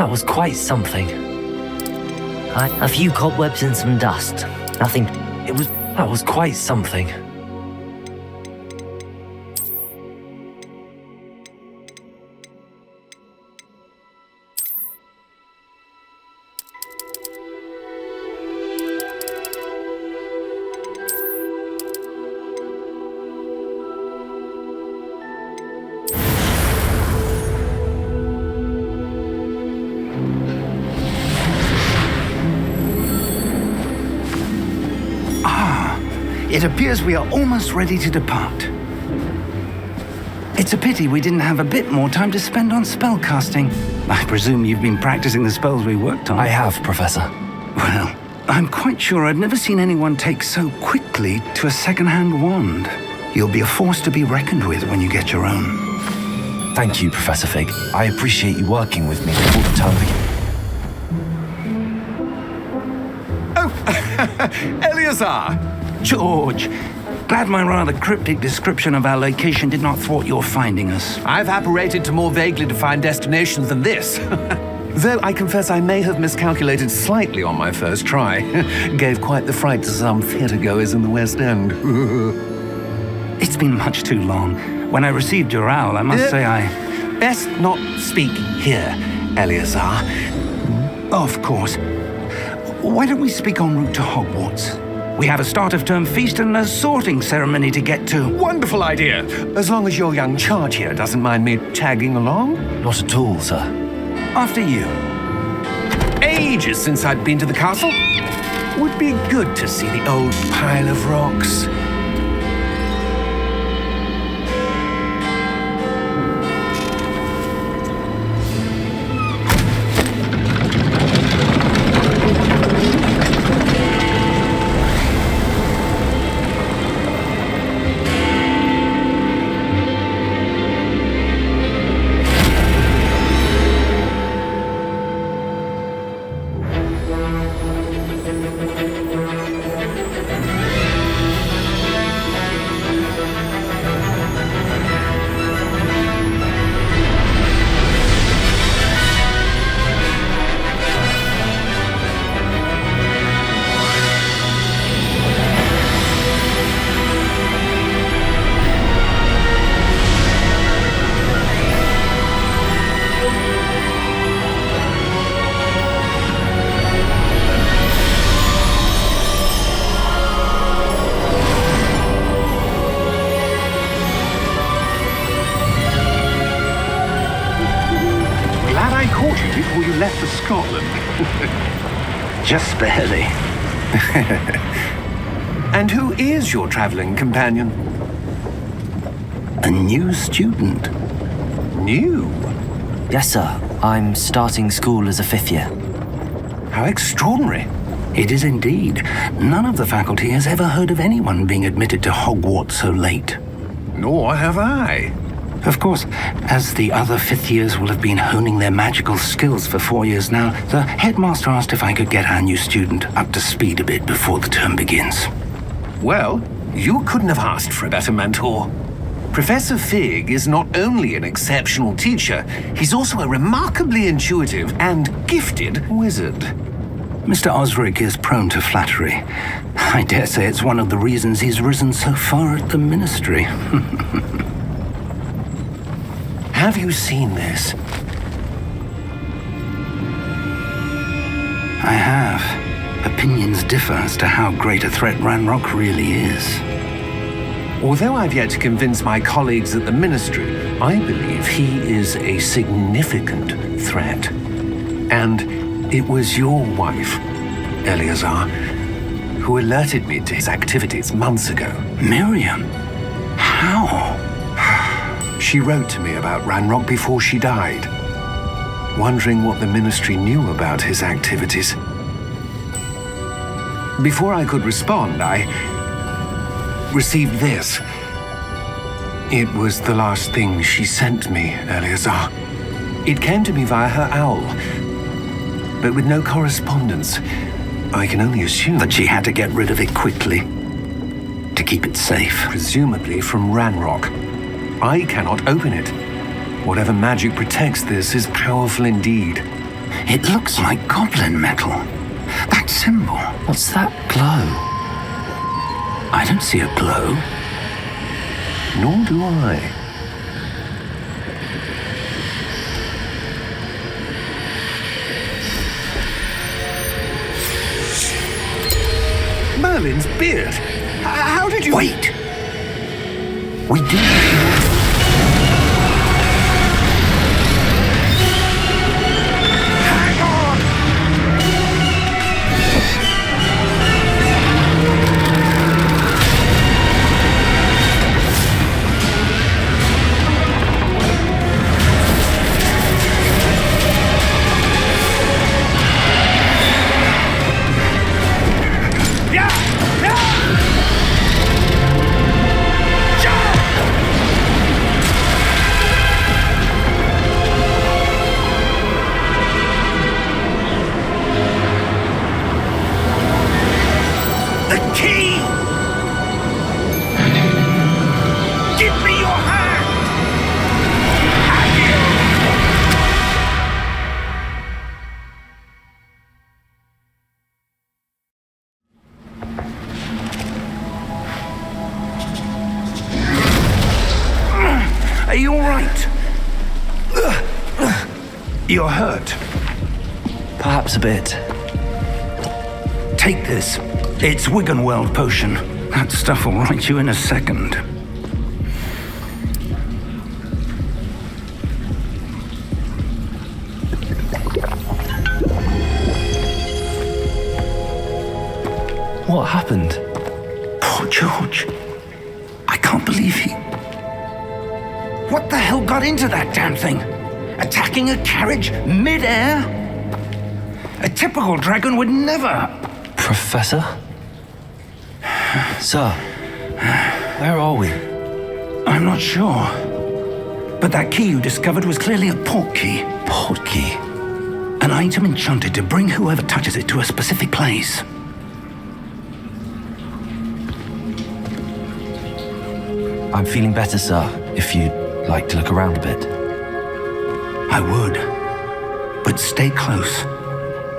that was quite something. A few cobwebs and some dust. Nothing. That was quite something. It appears we are almost ready to depart. It's a pity we didn't have a bit more time to spend on spellcasting. I presume you've been practicing the spells we worked on. I have, Professor. Well, I'm quite sure I've never seen anyone take so quickly to a second-hand wand. You'll be a force to be reckoned with when you get your own. Thank you, Professor Fig. I appreciate you working with me all the time. Oh, Eleazar! George, glad my rather cryptic description of our location did not thwart your finding us. I've apparated to more vaguely defined destinations than this. Though I confess I may have miscalculated slightly on my first try. Gave quite the fright to some theatre-goers in the West End. It's been much too long. When I received your owl, I must say I... Best not speak here, Eleazar. Of course. Why don't we speak en route to Hogwarts? We have a start-of-term feast and a sorting ceremony to get to. Wonderful idea. As long as your young charge here doesn't mind me tagging along. Not at all, sir. After you. Ages since I'd been to the castle. Would be good to see the old pile of rocks. Before you left for Scotland. Just barely. And who is your traveling companion? A new student. New? Yes, sir. I'm starting school as a 5th year. How extraordinary. It is indeed. None of the faculty has ever heard of anyone being admitted to Hogwarts so late. Nor have I. Of course, as the other 5th years will have been honing their magical skills for 4 years now, the headmaster asked if I could get our new student up to speed a bit before the term begins. Well, you couldn't have asked for a better mentor. Professor Fig is not only an exceptional teacher, he's also a remarkably intuitive and gifted wizard. Mr. Osric is prone to flattery. I dare say it's one of the reasons he's risen so far at the ministry. Have you seen this? I have. Opinions differ as to how great a threat Ranrock really is. Although I've yet to convince my colleagues at the Ministry, I believe he is a significant threat. And it was your wife, Eleazar, who alerted me to his activities months ago. Miriam? How? She wrote to me about Ranrock before she died, wondering what the Ministry knew about his activities. Before I could respond, I received this. It was the last thing she sent me, Eleazar. It came to me via her owl, but with no correspondence. I can only assume that she had to get rid of it quickly, to keep it safe. Presumably from Ranrock. I cannot open it. Whatever magic protects this is powerful indeed. It looks like goblin metal. That symbol. What's that glow? I don't see a glow. Nor do I. Merlin's beard. How did you... Wait! We do... Are you all right? You're hurt. Perhaps a bit. Take this. It's Wiggenweld potion. That stuff will right you in a second. What happened? Poor George. I can't believe he... What the hell got into that damn thing? Attacking a carriage mid-air? A typical dragon would never... Professor? Sir, where are we? I'm not sure. But that key you discovered was clearly a port key. Port key? An item enchanted to bring whoever touches it to a specific place. I'm feeling better, sir, if you'd like to look around a bit. I would. But stay close.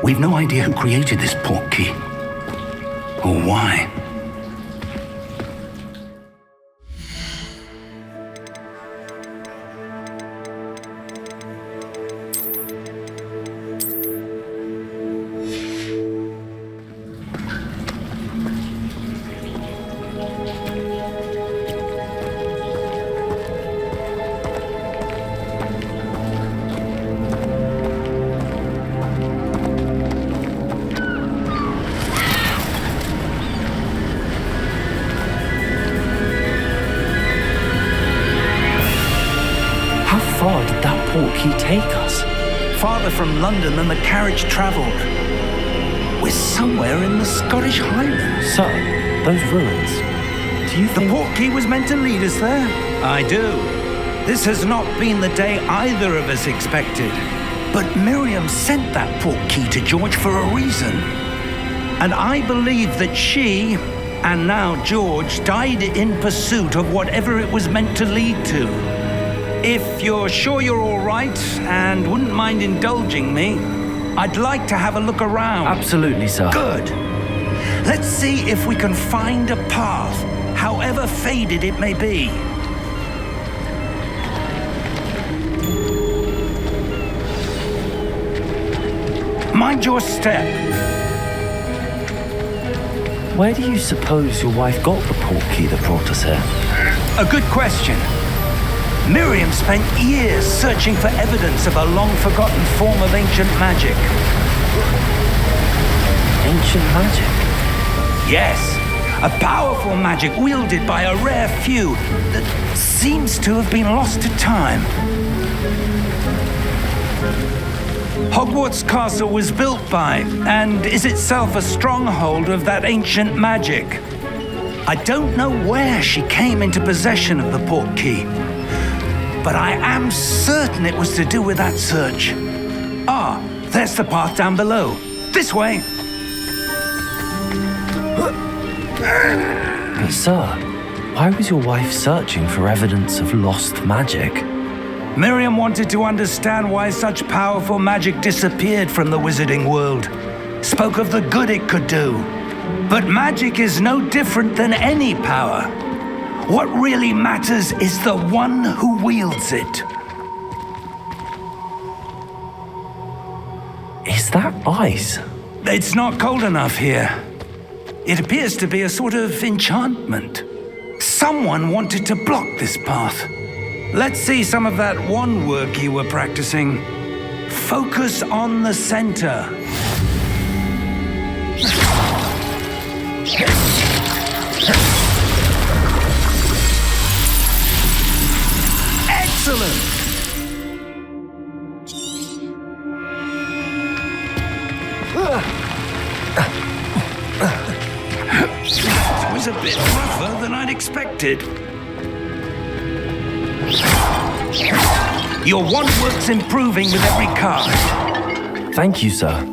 We've no idea who created this port key. Or why. How far did that port key take us? Farther from London than the carriage travelled. We're somewhere in the Scottish Highlands. Sir, those ruins. Do you The think... port key was meant to lead us there? I do. This has not been the day either of us expected. But Miriam sent that port key to George for a reason. And I believe that she, and now George, died in pursuit of whatever it was meant to lead to. If you're sure you're all right and wouldn't mind indulging me, I'd like to have a look around. Absolutely, sir. Good. Let's see if we can find a path, however faded it may be. Mind your step. Where do you suppose your wife got the port key that brought us here? A good question. Miriam spent years searching for evidence of a long-forgotten form of ancient magic. Ancient magic? Yes, a powerful magic wielded by a rare few that seems to have been lost to time. Hogwarts Castle was built by, and is itself a stronghold of that ancient magic. I don't know where she came into possession of the port key, but I am certain it was to do with that search. Ah, there's the path down below. This way. But sir, why was your wife searching for evidence of lost magic? Miriam wanted to understand why such powerful magic disappeared from the wizarding world. Spoke of the good it could do. But magic is no different than any power. What really matters is the one who wields it. Is that ice? It's not cold enough here. It appears to be a sort of enchantment. Someone wanted to block this path. Let's see some of that wand work you were practicing. Focus on the center. Excellent! It was a bit rougher than I'd expected. Your wand work's improving with every card. Thank you, sir.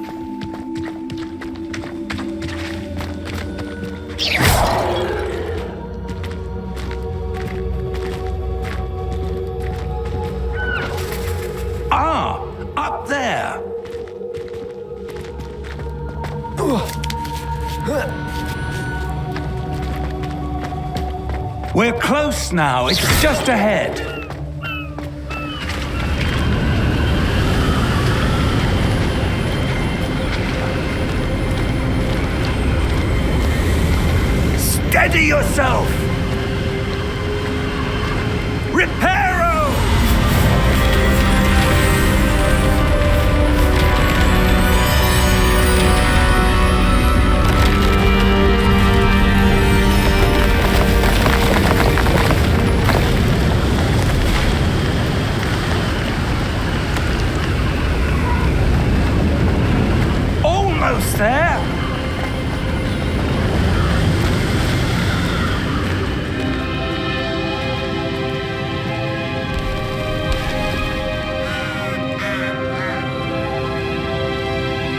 Ah, up there. We're close now. It's just ahead. Steady yourself! Reparo! Almost there!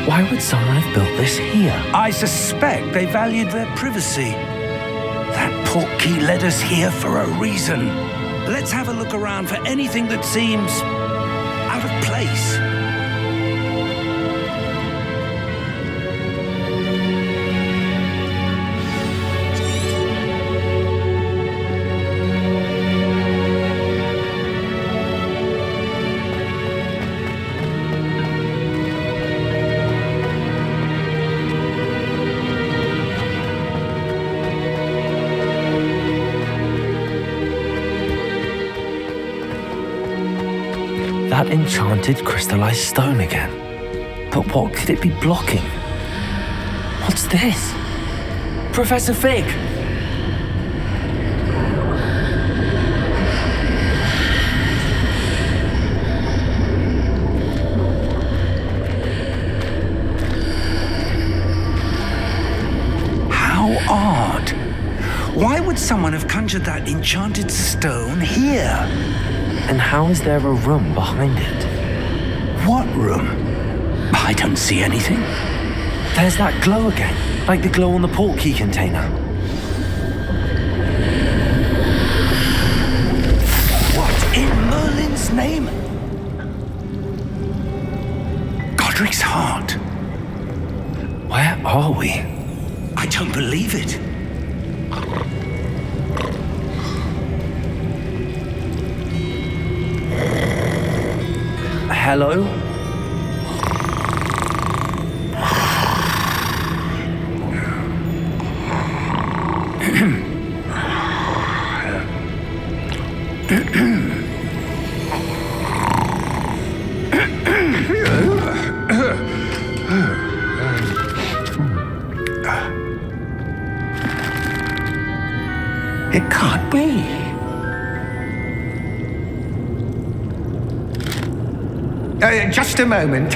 Why would someone have built this here? I suspect they valued their privacy. That portkey led us here for a reason. Let's have a look around for anything that seems out of place. That enchanted crystallized stone again. But what could it be blocking? What's this? Professor Fig! How odd. Why would someone have conjured that enchanted stone here? And how is there a room behind it? What room? I don't see anything. There's that glow again, like the glow on the portkey container. What in Merlin's name? Godric's heart. Where are we? I don't believe it. Hello? It can't be. Just a moment.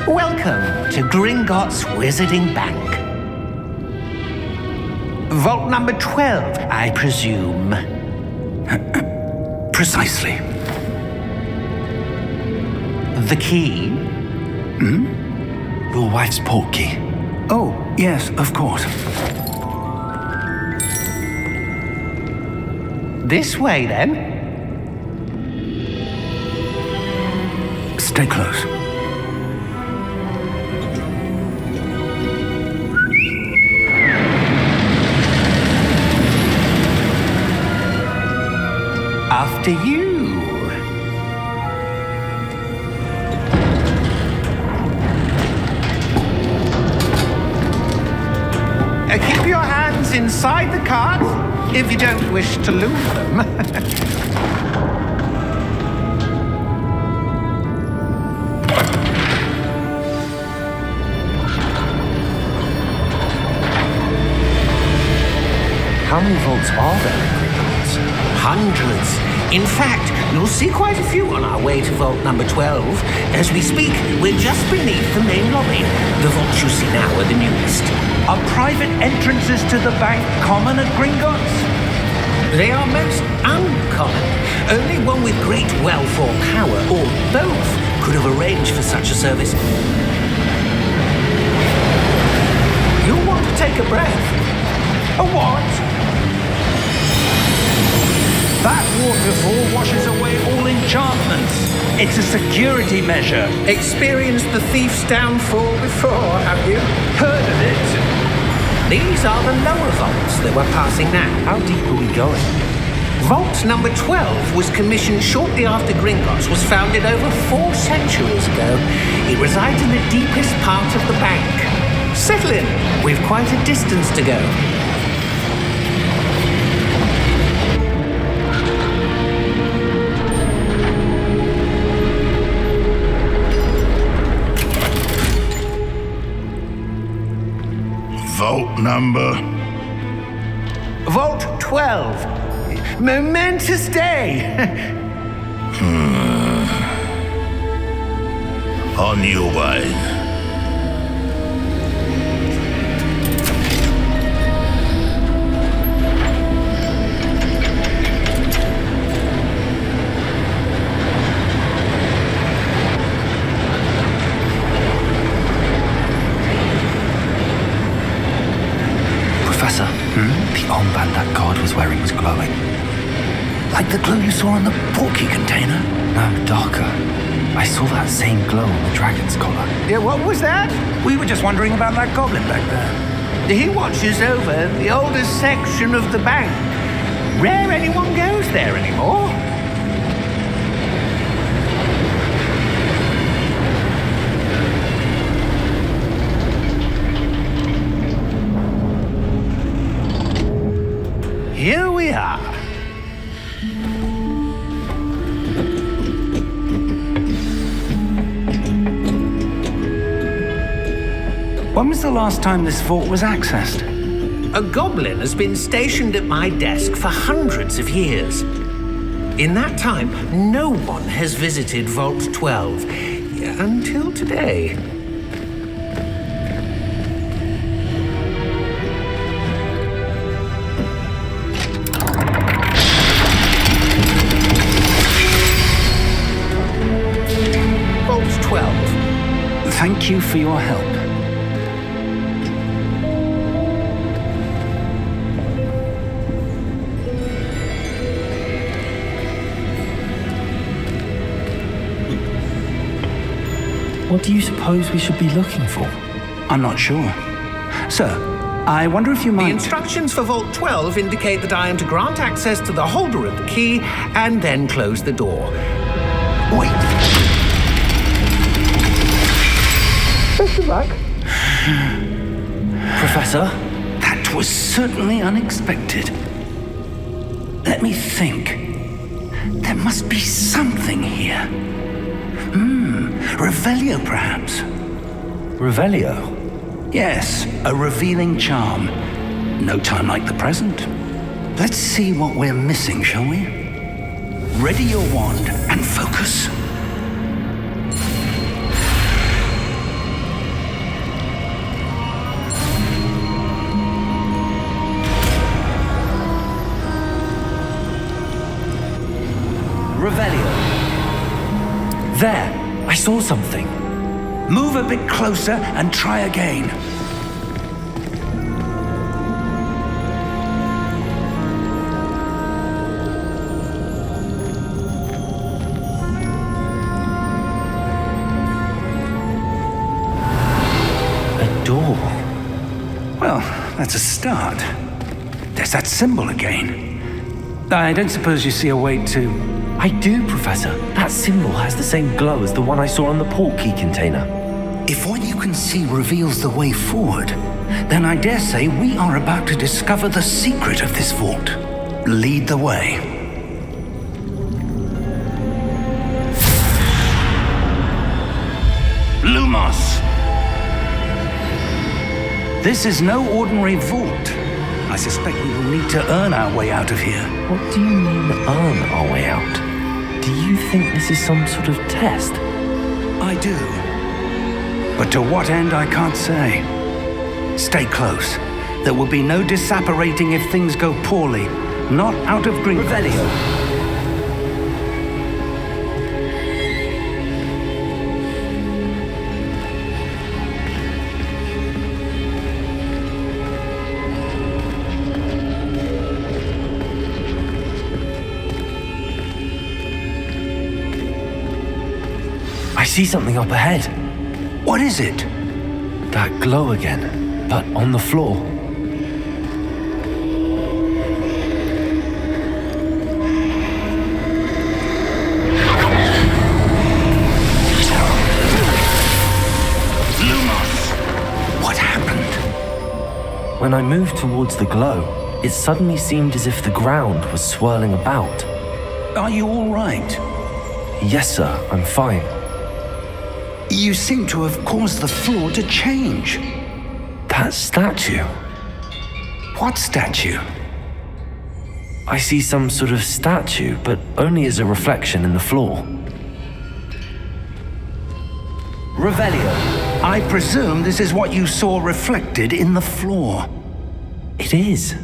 Welcome to Gringotts Wizarding Bank. Vault number 12, I presume. Precisely. The key? Your wife's portkey. Oh, yes, of course. This way, then. Stay close. After you. Keep your hands inside the cart if you don't wish to lose them. How many vaults are there in Hogwarts? Hundreds. In fact, you'll see quite a few on our way to vault number 12. As we speak, we're just beneath the main lobby. The vaults you see now are the newest. Are private entrances to the bank common at Gringotts? They are most uncommon. Only one with great wealth or power, or both, could have arranged for such a service. You'll want to take a breath. A what? That waterfall washes away all enchantments. It's a security measure. Experienced the thief's downfall before, have you? Heard of it? These are the lower vaults that we're passing now. How deep are we going? Vault number 12 was commissioned shortly after Gringotts was founded over 4 centuries ago. It resides in the deepest part of the bank. Settle in. We've quite a distance to go. Vault number? Vault 12. Momentous day. On your way. Professor, the armband that guard was wearing was glowing. Like the glow you saw on the portkey container? No, darker. I saw that same glow on the dragon's collar. Yeah, what was that? We were just wondering about that goblin back there. He watches over the oldest section of the bank. Rare anyone goes there anymore. Here we are. When was the last time this vault was accessed? A goblin has been stationed at my desk for hundreds of years. In that time, no one has visited Vault 12 until today. Vault 12. Thank you for your help. What do you suppose we should be looking for? I'm not sure. Sir, I wonder if you The might... instructions for Vault 12 indicate that I am to grant access to the holder of the key and then close the door. Wait! Best of luck. Professor? That was certainly unexpected. Let me think. There must be something here. Revelio, perhaps. Revelio? Yes, a revealing charm. No time like the present. Let's see what we're missing, shall we? Ready your wand and focus. Revelio. There! I I saw something. Move a bit closer and try again. A door. Well, that's a start. There's that symbol again. I don't suppose you see a way to... I do, Professor. That symbol has the same glow as the one I saw on the port key container. If what you can see reveals the way forward, then I dare say we are about to discover the secret of this vault. Lead the way. Lumos! This is no ordinary vault. I suspect we will need to earn our way out of here. What do you mean, earn our way out? Do you think this is some sort of test? I do. But to what end, I can't say. Stay close. There will be no disapparating if things go poorly. Not out of Gringotts. Revelio. I see something up ahead. What is it? That glow again, but on the floor. Lumos! What happened? When I moved towards the glow, it suddenly seemed as if the ground was swirling about. Are you all right? Yes, sir, I'm fine. You seem to have caused the floor to change. That statue. What statue? I see some sort of statue, but only as a reflection in the floor. Revelio. I presume this is what you saw reflected in the floor. It is.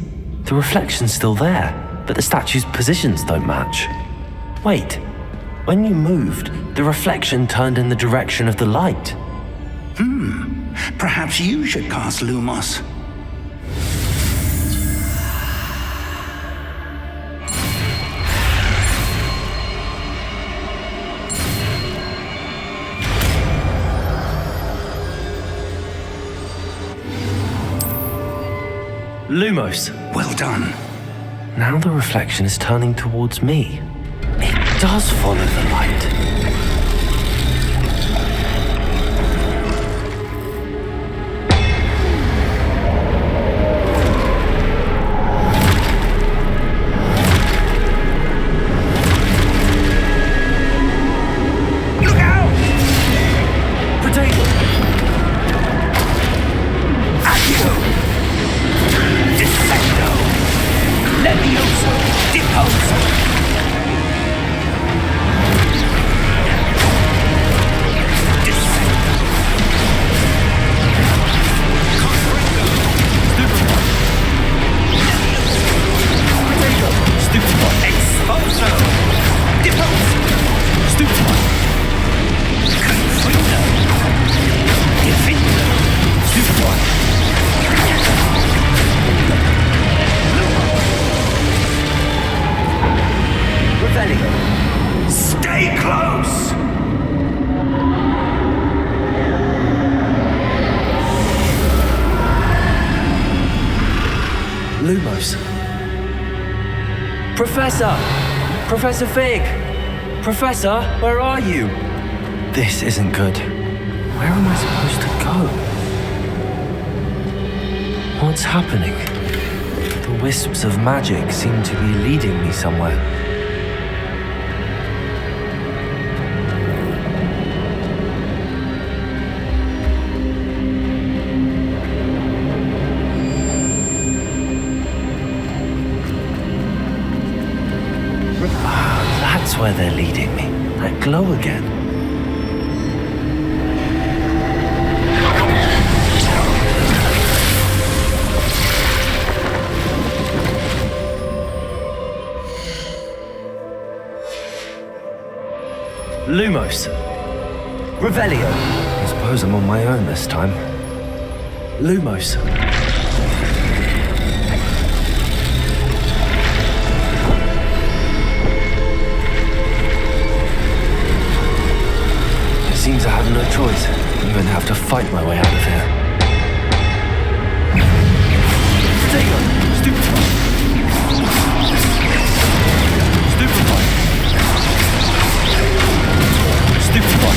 The reflection's still there, but the statue's positions don't match. Wait. When you moved, the reflection turned in the direction of the light. Perhaps you should cast Lumos. Lumos. Well done. Now the reflection is turning towards me. It does follow the light. Look out! Potato! Accio! Descendo! Levioso! Deposo! Stay close! Lumos. Professor! Professor Fig! Professor, where are you? This isn't good. Where am I supposed to go? What's happening? The wisps of magic seem to be leading me somewhere. That's where they're leading me. That glow again. Lumos. Revelio. I suppose I'm on my own this time. Lumos. It seems I have no choice. I'm going to have to fight my way out of here. Stay Stupefy! Stupefy! Stupefy!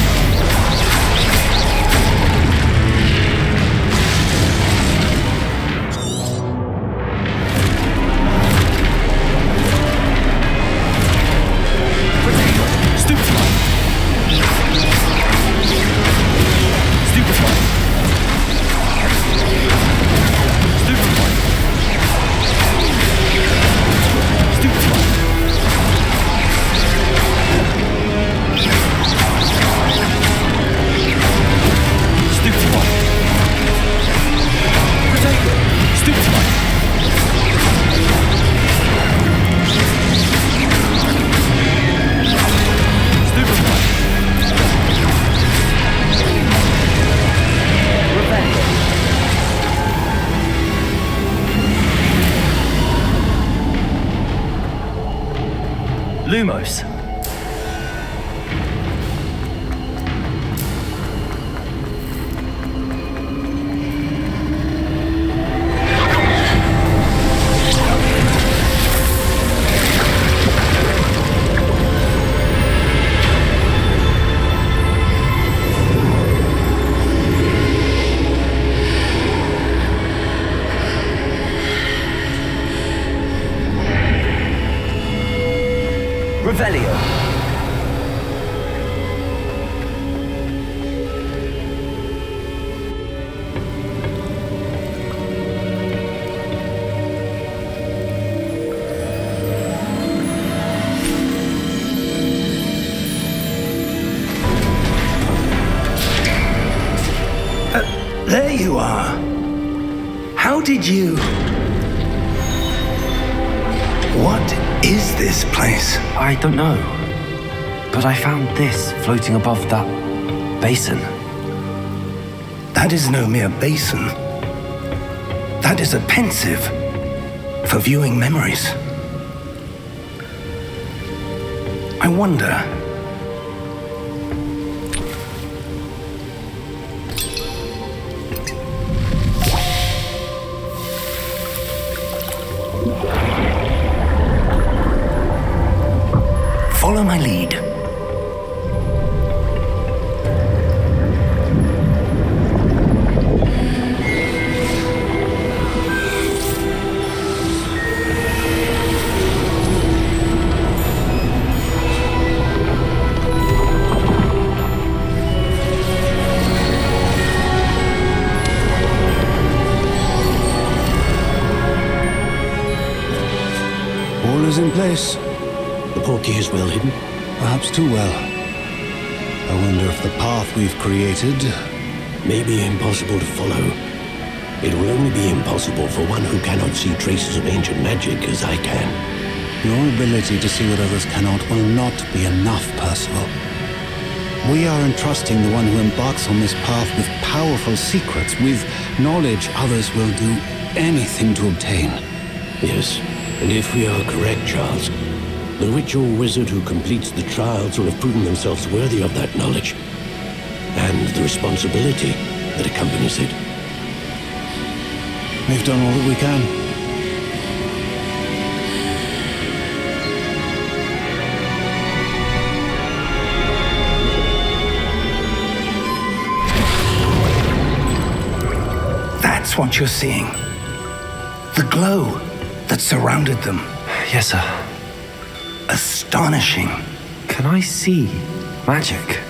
Lumos. Revelio. There you are. How did you... What is this place? I don't know. But I found this floating above that basin. That is no mere basin. That is a pensive for viewing memories. I wonder... Follow my lead. All is in place. The portkey is well hidden. Perhaps too well. I wonder if the path we've created... may be impossible to follow. It will only be impossible for one who cannot see traces of ancient magic as I can. Your ability to see what others cannot will not be enough, Percival. We are entrusting the one who embarks on this path with powerful secrets, with knowledge others will do anything to obtain. Yes, and if we are correct, Charles, the witch or wizard who completes the trials will have proven themselves worthy of that knowledge, and the responsibility that accompanies it. We've done all that we can. That's what you're seeing. The glow that surrounded them. Yes, sir. Astonishing. Can I see magic?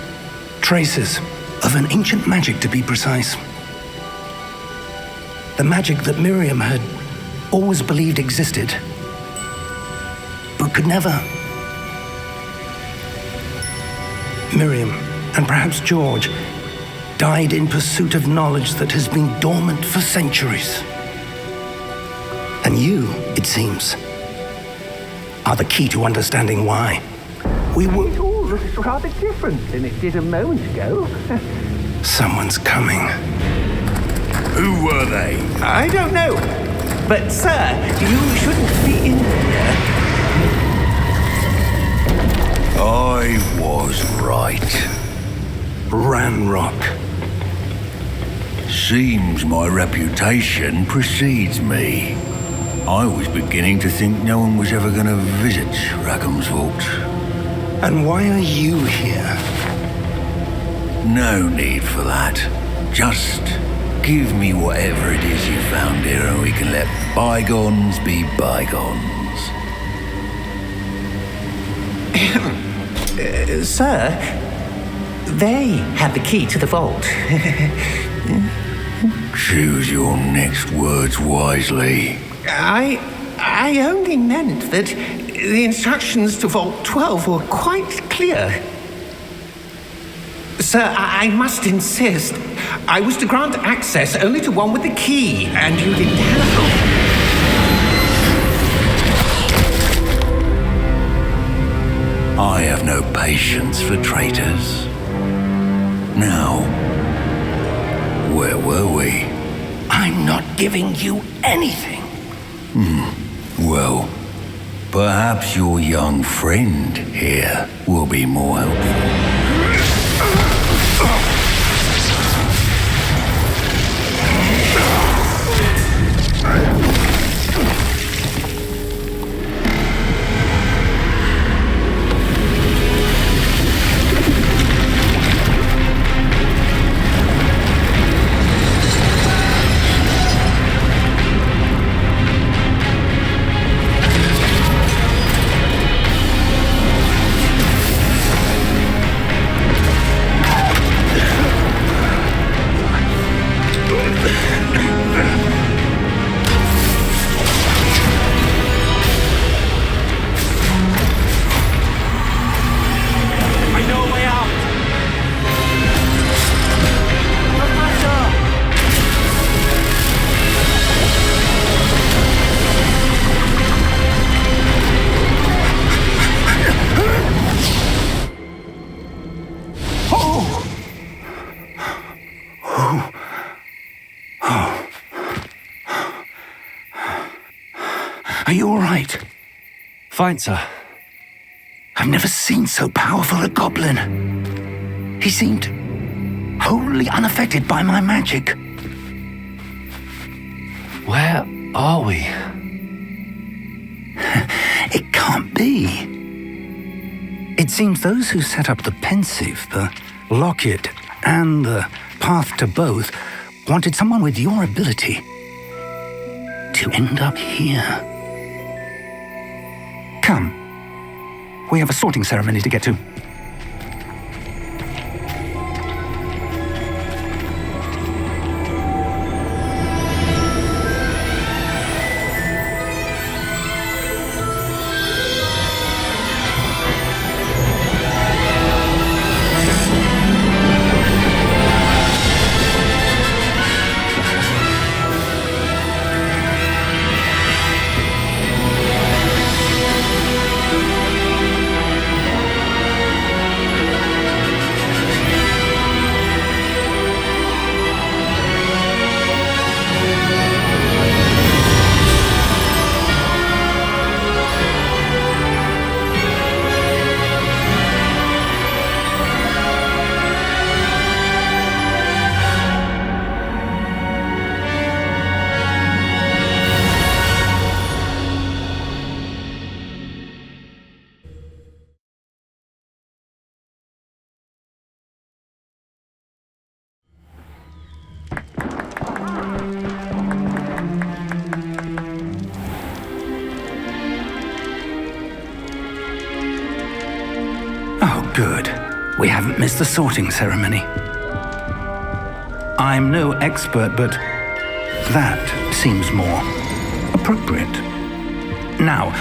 Traces of an ancient magic, to be precise. The magic that Miriam had always believed existed, but could never. Miriam, and perhaps George, died in pursuit of knowledge that has been dormant for centuries. And you, it seems, are the key to understanding why. We were all looks rather different than it did a moment ago. Someone's coming. Who were they? I don't know. But, sir, you shouldn't be in here. I was right. Ranrock. Seems my reputation precedes me. I was beginning to think no one was ever going to visit Rackham's vault. And why are you here? No need for that. Just give me whatever it is you found here and we can let bygones be bygones. Sir, they had the key to the vault. Choose your next words wisely. I only meant that the instructions to Vault 12 were quite clear. Sir, I must insist. I was to grant access only to one with the key, and you didn't have I have no patience for traitors. Now, where were we? I'm not giving you anything. Well, perhaps your young friend here will be more helpful. Are you all right? Fine, sir. I've never seen so powerful a goblin. He seemed wholly unaffected by my magic. Where are we? It can't be. It seems those who set up the pensive, the locket, and the path to both wanted someone with your ability to end up here. Come. We have a sorting ceremony to get to. Good. We haven't missed the sorting ceremony. I'm no expert, but that seems more appropriate. Now,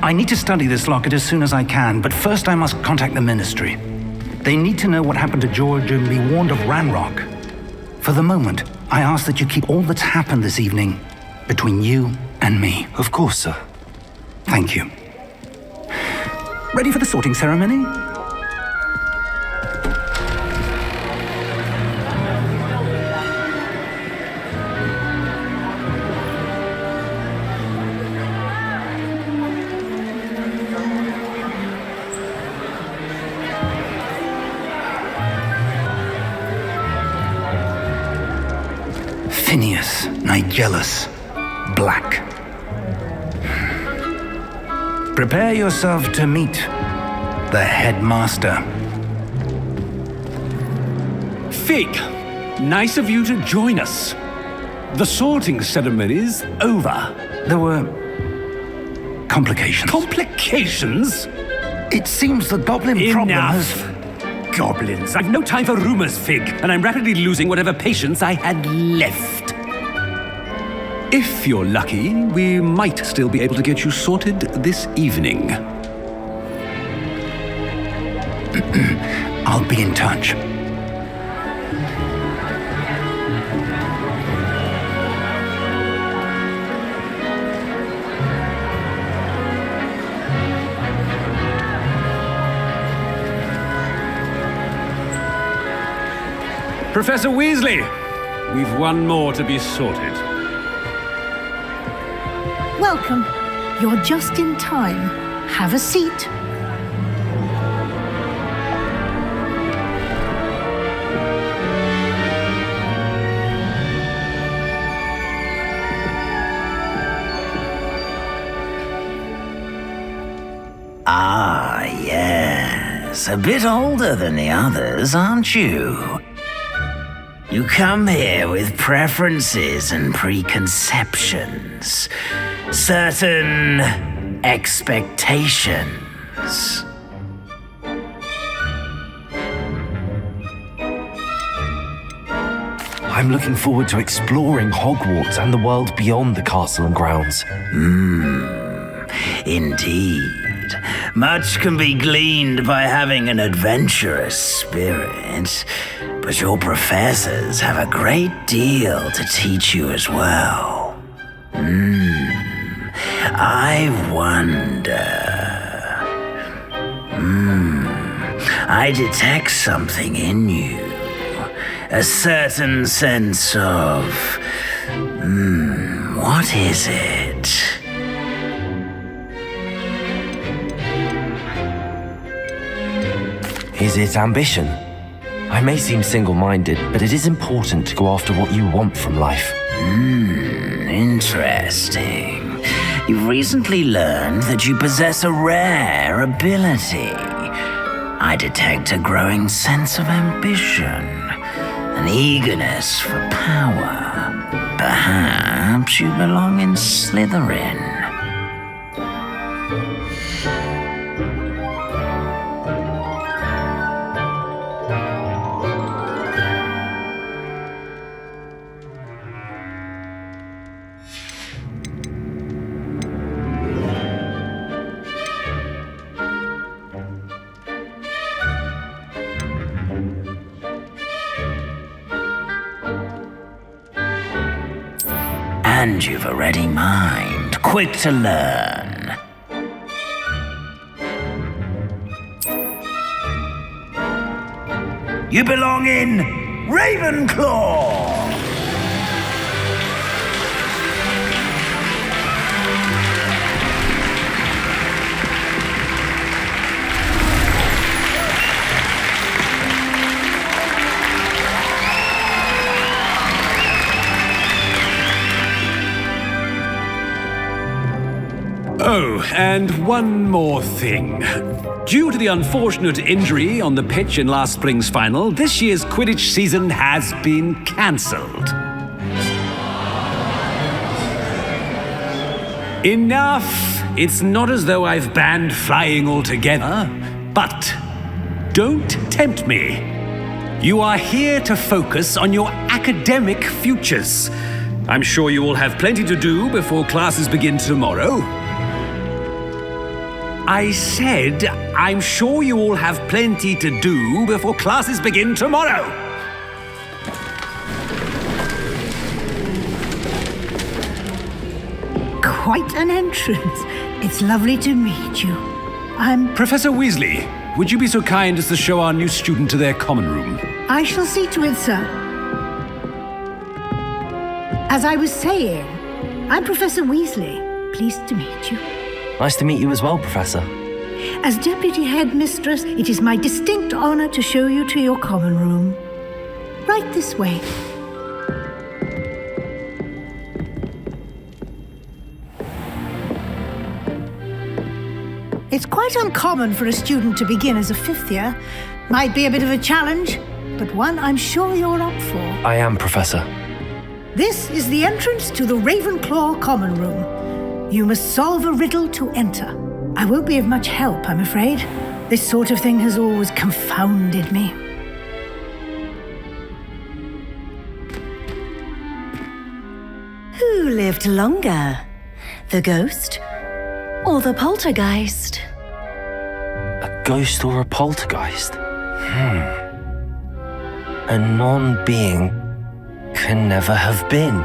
I need to study this locket as soon as I can, but first I must contact the Ministry. They need to know what happened to George and be warned of Ranrock. For the moment, I ask that you keep all that's happened this evening between you and me. Of course, sir. Thank you. Ready for the sorting ceremony? Phineas, Nigellus, Black. Prepare yourself to meet the headmaster. Fig, nice of you to join us. The sorting ceremony's over. There were complications. Complications? It seems the goblin problem has... Enough! Goblins. I've no time for rumors, Fig, and I'm rapidly losing whatever patience I had left. If you're lucky, we might still be able to get you sorted this evening. I'll be in touch. Professor Weasley, we've one more to be sorted. Welcome. You're just in time. Have a seat. Ah, yes. A bit older than the others, aren't you? You come here with preferences and preconceptions. Certain expectations. I'm looking forward to exploring Hogwarts and the world beyond the castle and grounds. Indeed. Much can be gleaned by having an adventurous spirit, but your professors have a great deal to teach you as well. I wonder... I detect something in you. A certain sense of... what is it? Is it ambition? I may seem single-minded, but it is important to go after what you want from life. Interesting. You've recently learned that you possess a rare ability. I detect a growing sense of ambition, an eagerness for power. Perhaps you belong in Slytherin. And you've a ready mind, quick to learn. You belong in Ravenclaw! Oh, and one more thing. Due to the unfortunate injury on the pitch in last spring's final, this year's Quidditch season has been cancelled. Enough! It's not as though I've banned flying altogether, but don't tempt me. You are here to focus on your academic futures. I'm sure you will have plenty to do before classes begin tomorrow. I said, I'm sure you all have plenty to do before classes begin tomorrow. Quite an entrance. It's lovely to meet you. I'm... Professor Weasley, would you be so kind as to show our new student to their common room? I shall see to it, sir. As I was saying, I'm Professor Weasley. Pleased to meet you. Nice to meet you as well, Professor. As Deputy Headmistress, it is my distinct honor to show you to your common room. Right this way. It's quite uncommon for a student to begin as a fifth year. Might be a bit of a challenge, but one I'm sure you're up for. I am, Professor. This is the entrance to the Ravenclaw Common Room. You must solve a riddle to enter. I won't be of much help, I'm afraid. This sort of thing has always confounded me. Who lived longer? The ghost or the poltergeist? A ghost or a poltergeist? A non-being can never have been.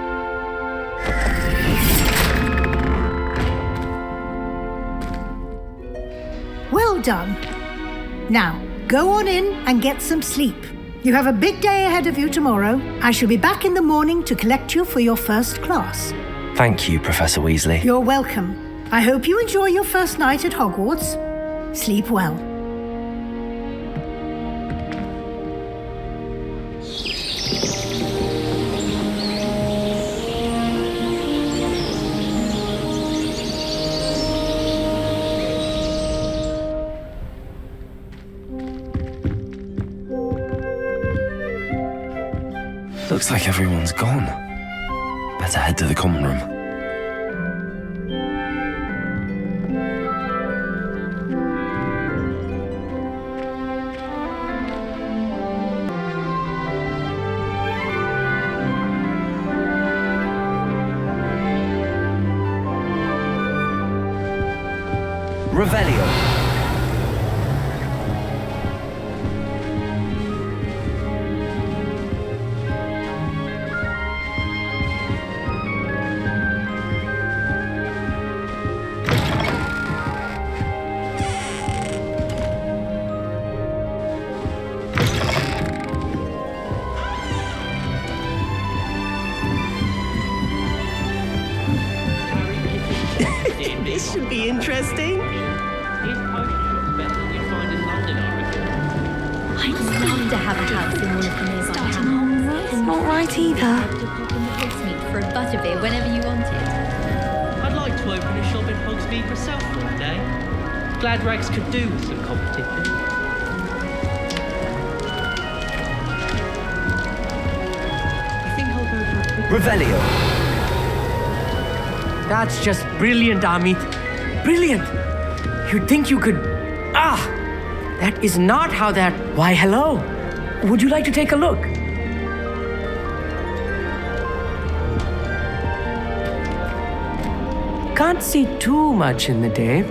Well done. Now, go on in and get some sleep. You have a big day ahead of you tomorrow. I shall be back in the morning to collect you for your first class. Thank you, Professor Weasley. You're welcome. I hope you enjoy your first night at Hogwarts. Sleep well. Looks like everyone's gone. Better head to the common room. Revelio. This should be interesting. I'd love to have a house in one of the nearby towns. It's not right either. For a butterbeer whenever you wanted. I'd like to open a shop in Hogsmeade myself one day. Glad Rags could do with some competition. I think I'll go for a quick... Revelio. That's just brilliant, Amit. Brilliant. You'd think you could... That is not how that... Why, hello. Would you like to take a look? Can't see too much in the day.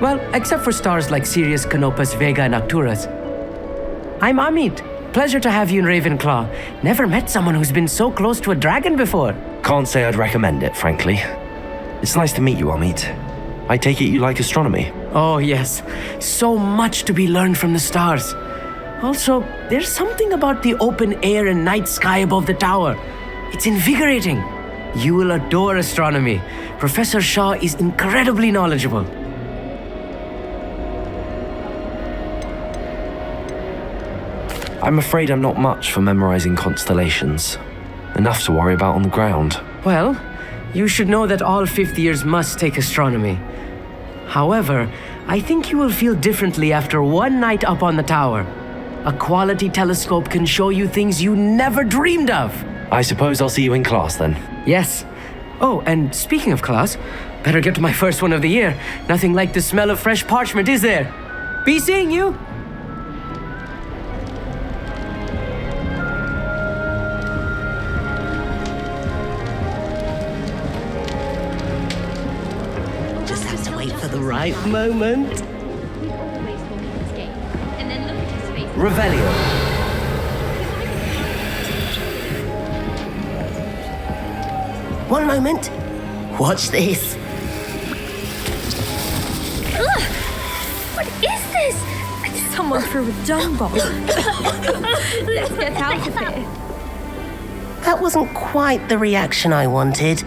Well, except for stars like Sirius, Canopus, Vega, and Arcturus. I'm Amit. Pleasure to have you in Ravenclaw. Never met someone who's been so close to a dragon before. Can't say I'd recommend it, frankly. It's nice to meet you, Amit. I take it you like astronomy? Oh, yes. So much to be learned from the stars. Also, there's something about the open air and night sky above the tower. It's invigorating. You will adore astronomy. Professor Shaw is incredibly knowledgeable. I'm afraid I'm not much for memorizing constellations. Enough to worry about on the ground. Well, you should know that all fifth years must take astronomy. However, I think you will feel differently after one night up on the tower. A quality telescope can show you things you never dreamed of. I suppose I'll see you in class then. Yes. Oh, and speaking of class, better get to my first one of the year. Nothing like the smell of fresh parchment, is there? Be seeing you. Just have to wait for the Right moment. Revelio. One moment. Watch this. What is this? Someone threw a dung bomb. Let's get out of here. That wasn't quite the reaction I wanted.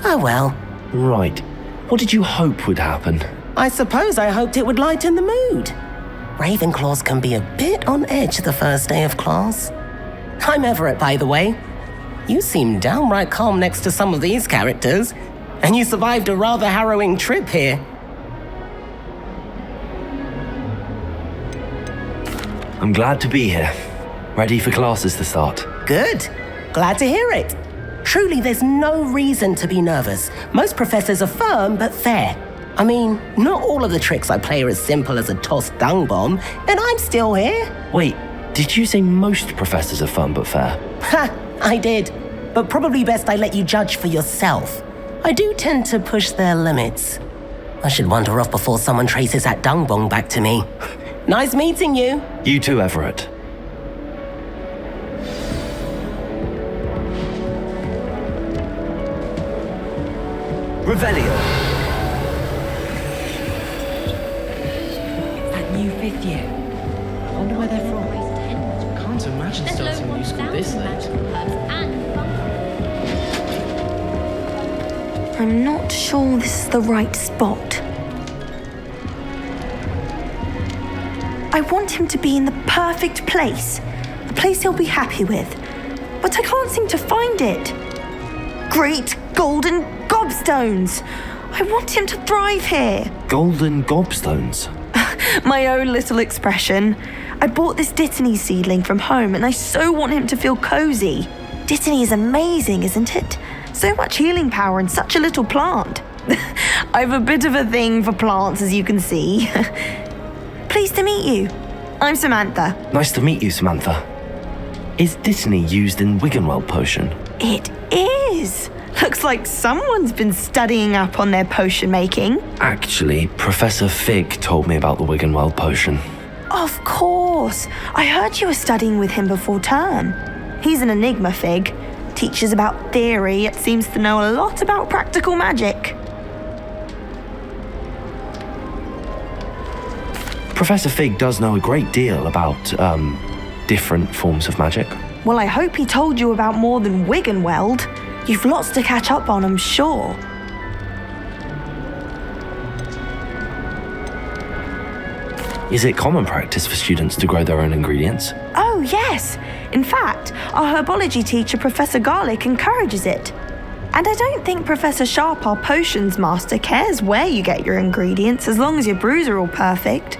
Oh well. Right. What did you hope would happen? I suppose I hoped it would lighten the mood. Ravenclaws can be a bit on edge the first day of class. I'm Everett, by the way. You seem downright calm next to some of these characters, and you survived a rather harrowing trip here. I'm glad to be here. Ready for classes to start. Good. Glad to hear it. Truly, there's no reason to be nervous. Most professors are firm but fair. I mean, not all of the tricks I play are as simple as a tossed dung bomb, and I'm still here. Wait, did you say most professors are fun but fair? Ha, I did. But probably best I let you judge for yourself. I do tend to push their limits. I should wander off before someone traces that dung bomb back to me. Nice meeting you. You too, Everett. Revelio. That new fifth year. I wonder where they're from. Can't imagine starting a new school this late. I'm not sure this is the right spot. I want him to be in the perfect place, a place he'll be happy with, but I can't seem to find it. Great golden gobstones! I want him to thrive here. Golden gobstones? My own little expression. I bought this Dittany seedling from home and I so want him to feel cozy. Dittany is amazing, isn't it? So much healing power in such a little plant. I've a bit of a thing for plants, as you can see. Pleased to meet you. I'm Samantha. Nice to meet you, Samantha. Is Dittany used in Wiggenweld potion? It is. Looks like someone's been studying up on their potion making. Actually, Professor Fig told me about the Wiggenweld potion. Of course. I heard you were studying with him before term. He's an enigma, Fig. Teaches about theory, yet seems to know a lot about practical magic. Professor Fig does know a great deal about, different forms of magic. Well, I hope he told you about more than Wiggenweld. You've lots to catch up on, I'm sure. Is it common practice for students to grow their own ingredients? Oh, yes. In fact, our herbology teacher, Professor Garlick, encourages it. And I don't think Professor Sharp, our potions master, cares where you get your ingredients as long as your brews are all perfect.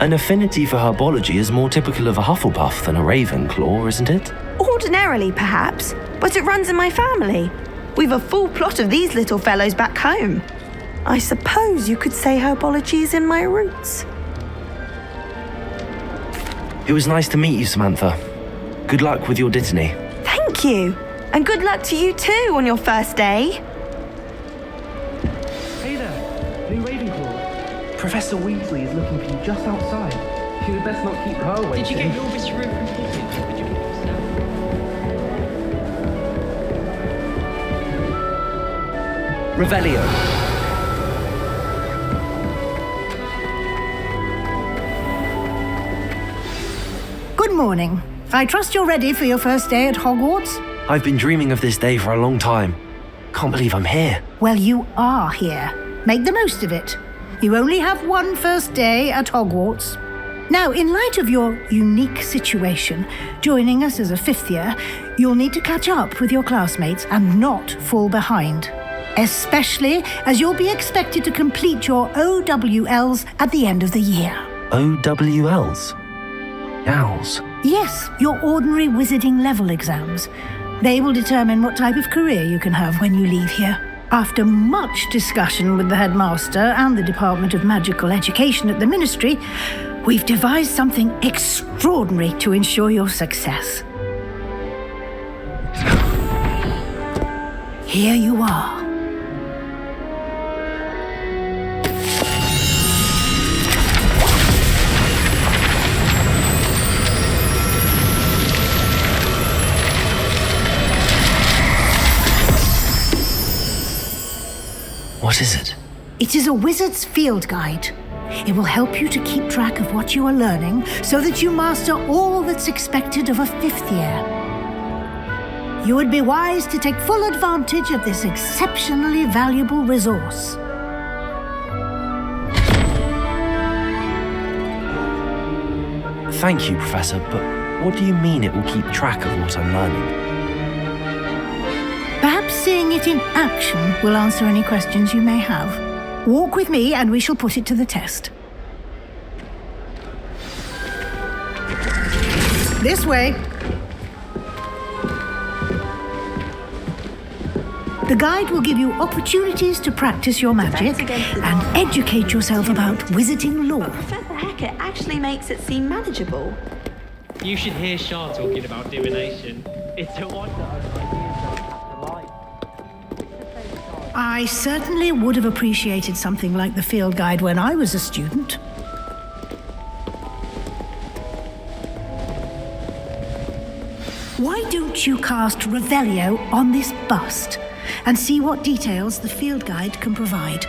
An affinity for herbology is more typical of a Hufflepuff than a Ravenclaw, isn't it? Ordinarily, perhaps, but it runs in my family. We've a full plot of these little fellows back home. I suppose you could say herbology is in my roots. It was nice to meet you, Samantha. Good luck with your Dittany. Thank you. And good luck to you too on your first day. Hey there, new Ravenclaw. Professor Weasley is looking for you just outside. You had best not keep her waiting. Did you get your Mr. Room from Kitchen, or did you get it yourself? Revelio. Good morning. I trust you're ready for your first day at Hogwarts? I've been dreaming of this day for a long time. Can't believe I'm here. Well, you are here. Make the most of it. You only have one first day at Hogwarts. Now, in light of your unique situation, joining us as a fifth year, you'll need to catch up with your classmates and not fall behind. Especially as you'll be expected to complete your OWLs at the end of the year. OWLs? Owls? Yes, your ordinary wizarding level exams. They will determine what type of career you can have when you leave here. After much discussion with the headmaster and the Department of Magical Education at the Ministry, we've devised something extraordinary to ensure your success. Here you are. What is it? It is a wizard's field guide. It will help you to keep track of what you are learning so that you master all that's expected of a fifth year. You would be wise to take full advantage of this exceptionally valuable resource. Thank you, Professor, but what do you mean it will keep track of what I'm learning? Perhaps seeing it in action will answer any questions you may have. Walk with me and we shall put it to the test. This way. The guide will give you opportunities to practice your magic and educate yourself about wizarding lore. Professor Hecat actually makes it seem manageable. You should hear Shah talking about divination. It's a wonder. I certainly would have appreciated something like the field guide when I was a student. Why don't you cast Revelio on this bust and see what details the field guide can provide?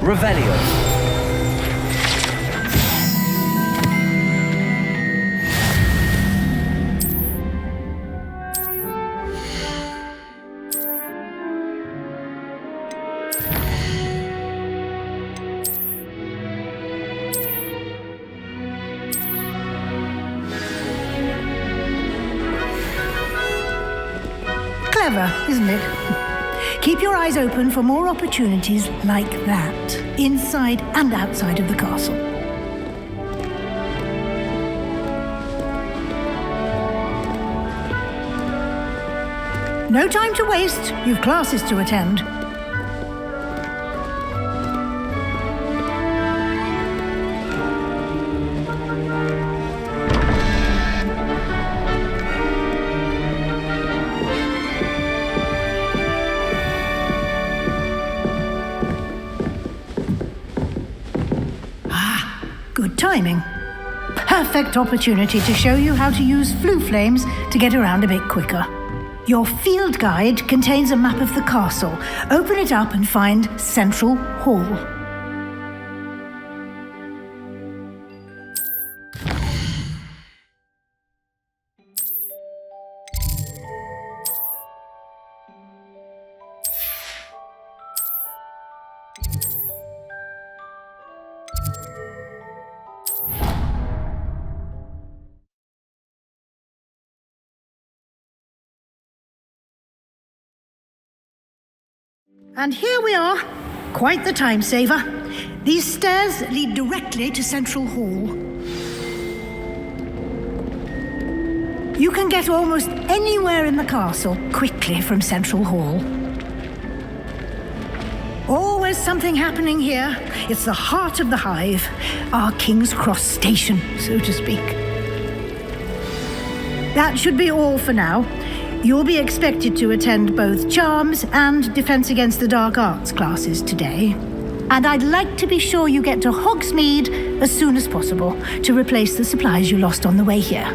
Revelio. Clever, isn't it? Keep your eyes open for more opportunities like that, inside and outside of the castle. No time to waste. You've classes to attend. Good timing. Perfect opportunity to show you how to use flue flames to get around a bit quicker. Your field guide contains a map of the castle. Open it up and find Central Hall. And here we are. Quite the time saver. These stairs lead directly to Central Hall. You can get almost anywhere in the castle quickly from Central Hall. Always something happening here. It's the heart of the hive, our King's Cross station, so to speak. That should be all for now. You'll be expected to attend both Charms and Defense Against the Dark Arts classes today. And I'd like to be sure you get to Hogsmeade as soon as possible to replace the supplies you lost on the way here.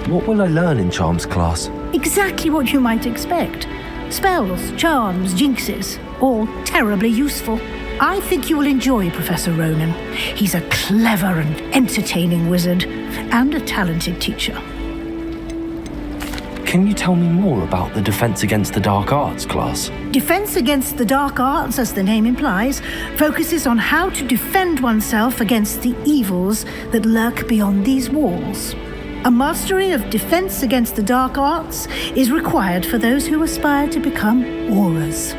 What will I learn in Charms class? Exactly what you might expect. Spells, charms, jinxes, all terribly useful. I think you will enjoy Professor Ronan. He's a clever and entertaining wizard and a talented teacher. Can you tell me more about the Defense Against the Dark Arts class? Defense Against the Dark Arts, as the name implies, focuses on how to defend oneself against the evils that lurk beyond these walls. A mastery of Defense Against the Dark Arts is required for those who aspire to become Auras.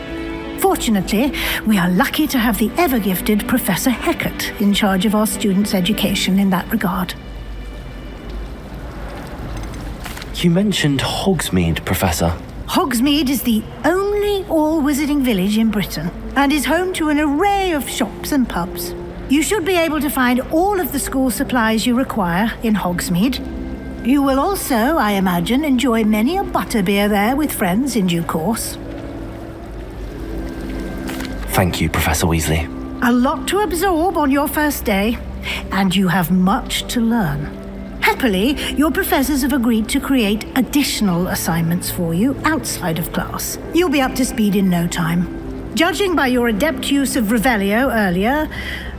Fortunately, we are lucky to have the ever-gifted Professor Hecat in charge of our students' education in that regard. You mentioned Hogsmeade, Professor. Hogsmeade is the only all-wizarding village in Britain and is home to an array of shops and pubs. You should be able to find all of the school supplies you require in Hogsmeade. You will also, I imagine, enjoy many a butterbeer there with friends in due course. Thank you, Professor Weasley. A lot to absorb on your first day, and you have much to learn. Happily, your professors have agreed to create additional assignments for you outside of class. You'll be up to speed in no time. Judging by your adept use of Revelio earlier,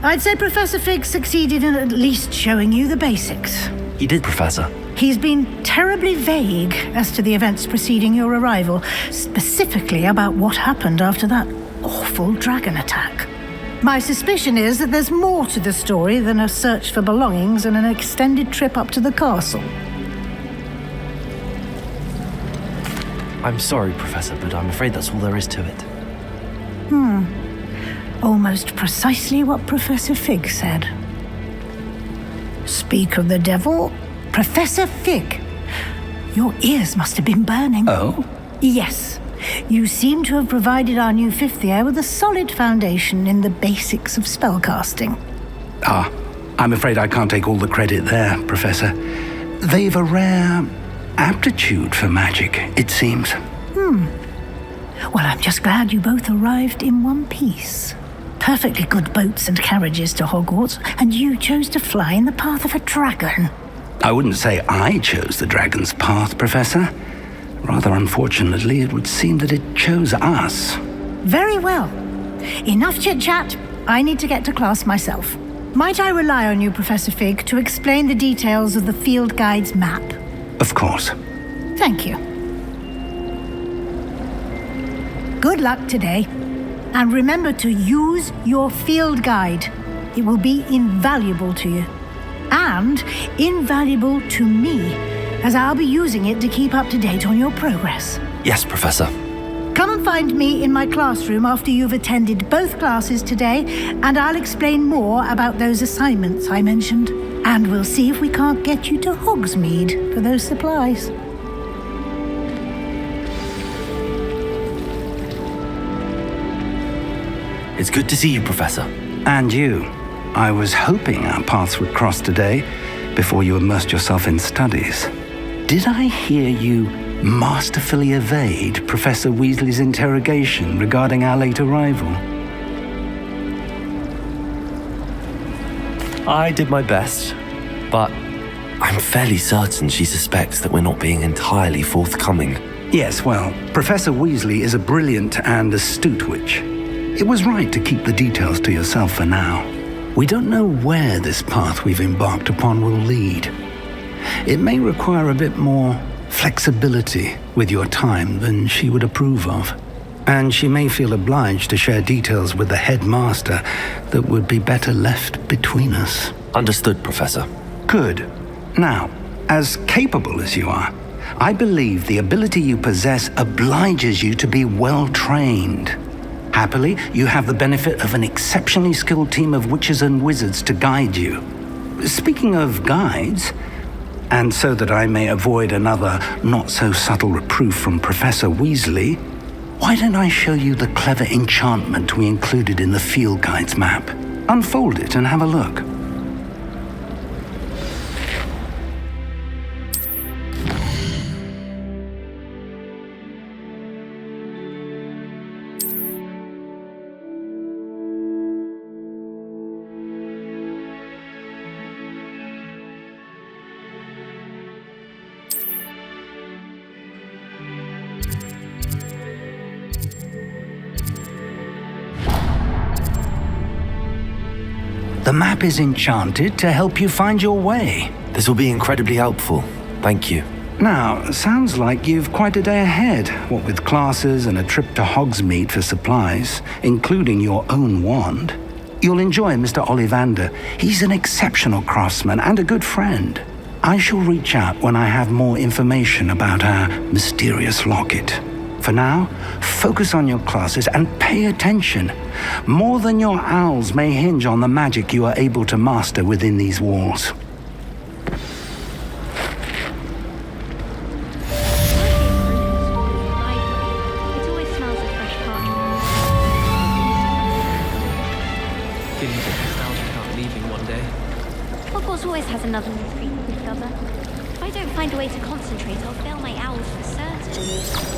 I'd say Professor Fig succeeded in at least showing you the basics. He did, Professor. He's been terribly vague as to the events preceding your arrival, specifically about what happened after that awful dragon attack. My suspicion is that there's more to the story than a search for belongings and an extended trip up to the castle. I'm sorry, Professor, but I'm afraid that's all there is to it. Almost precisely what Professor Fig said. Speak of the devil, Professor Fig. Your ears must have been burning. Oh? Yes. You seem to have provided our new fifth year with a solid foundation in the basics of spellcasting. Ah, I'm afraid I can't take all the credit there, Professor. They've a rare aptitude for magic, it seems. Well, I'm just glad you both arrived in one piece. Perfectly good boats and carriages to Hogwarts, and you chose to fly in the path of a dragon. I wouldn't say I chose the dragon's path, Professor. Rather unfortunately, it would seem that it chose us. Very well. Enough chit-chat. I need to get to class myself. Might I rely on you, Professor Fig, to explain the details of the field guide's map? Of course. Thank you. Good luck today. And remember to use your field guide. It will be invaluable to you. And invaluable to me, as I'll be using it to keep up to date on your progress. Yes, Professor. Come and find me in my classroom after you've attended both classes today, and I'll explain more about those assignments I mentioned. And we'll see if we can't get you to Hogsmeade for those supplies. It's good to see you, Professor. And you. I was hoping our paths would cross today before you immersed yourself in studies. Did I hear you masterfully evade Professor Weasley's interrogation regarding our late arrival? I did my best, but I'm fairly certain she suspects that we're not being entirely forthcoming. Yes, well, Professor Weasley is a brilliant and astute witch. It was right to keep the details to yourself for now. We don't know where this path we've embarked upon will lead. It may require a bit more flexibility with your time than she would approve of. And she may feel obliged to share details with the headmaster that would be better left between us. Understood, Professor. Good. Now, as capable as you are, I believe the ability you possess obliges you to be well trained. Happily, you have the benefit of an exceptionally skilled team of witches and wizards to guide you. Speaking of guides, and so that I may avoid another not-so-subtle reproof from Professor Weasley, why don't I show you the clever enchantment we included in the field guide's map? Unfold it and have a look. The map is enchanted to help you find your way. This will be incredibly helpful. Thank you. Now, sounds like you've quite a day ahead, what with classes and a trip to Hogsmeade for supplies, including your own wand. You'll enjoy Mr. Ollivander. He's an exceptional craftsman and a good friend. I shall reach out when I have more information about our mysterious locket. For now, focus on your classes and pay attention. More than your owls may hinge on the magic you are able to master within these walls. It always smells of fresh parchment. Feeling a bit nostalgic about leaving one day. Hogwarts always has another mystery to discover. If I don't find a way to concentrate, I'll fail my owls for certain.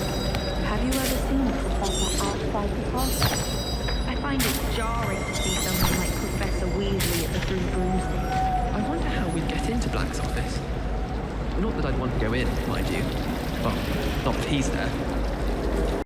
Have you ever seen a professor outside the class? I find it jarring to see someone like Professor Weasley at the Three Broomsticks. I wonder how we'd get into Black's office. Not that I'd want to go in, mind you. Well, not that he's there.